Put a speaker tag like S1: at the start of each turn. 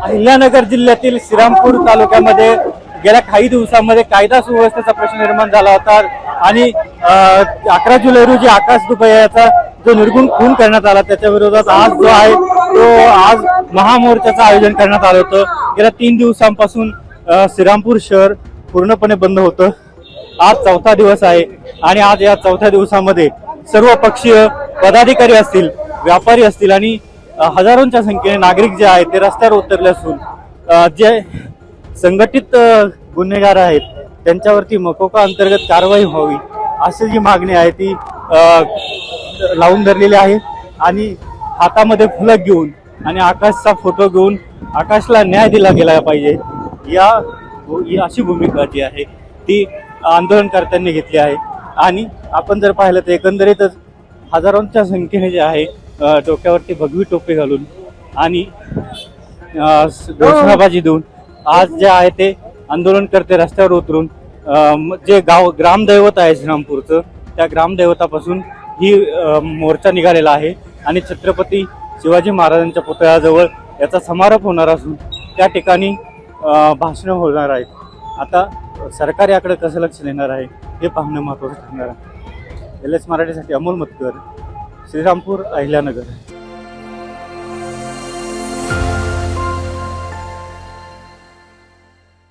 S1: अहिल्यानगर जिल्ह्यातील श्रीरामपूर तालुक्यामध्ये गेल्या काही दिवसांमध्ये कायदा सुव्यवस्थेचा प्रश्न निर्माण झाला होता आणि 11 जुलै रोजी आकाश दुबे याचा जो निर्गुण खून करण्यात आला त्याच्या विरोधात आज जो आहे तो आज महामोर्चाचं आयोजन करण्यात आलं होतं। गेल्या 3 दिवसांपासून श्रीरामपूर शहर पूर्णपणे बंद होतं। आज 4था दिवस आहे आणि आज या 4थ्या दिवसामध्ये सर्व पक्षीय पदाधिकारी असतील, व्यापारी असतील आणि हजारोंच्या संख्येने नागरिक जे आहेत ते रस्त्यावर उतरले असून जे संघटित गुन्हेगार आहेत त्यांच्यावरती मकोका अंतर्गत कारवाई व्हावी अशी जी मागणी आहे ती लावून धरलेली आहे आणि हातामध्ये फुलं घेऊन आणि आकाशचा फोटो घेऊन आकाशला न्याय दिला गेला पाहिजे या अशी भूमिका जी आहे ती आंदोलनकर्त्यांनी घेतली आहे। आणि आपण जर पाहिलं तर एकंदरीतच हजारोंच्या संख्येने जे आहे डोक्यावरती भगवी टोपी घालून आणि घोषणाबाजी देऊन आज जे आहे ते आंदोलनकर्ते रस्त्यावर उतरून जे ग्रामदैवत आहे श्रीरामपूरचं त्या ग्रामदैवतापासून ही मोर्चा निघालेला आहे आणि छत्रपती शिवाजी महाराजांच्या पुतळ्याजवळ याचा समारोप होणार असून त्या ठिकाणी भाषणं होणार आहेत। आता सरकार याकडे कसं लक्ष देणार आहे हे पाहणं महत्त्वाचं ठरणार आहे। LS मराठीसाठी अमोल मतकर, श्रीरामपूर, अहिल्यानगर।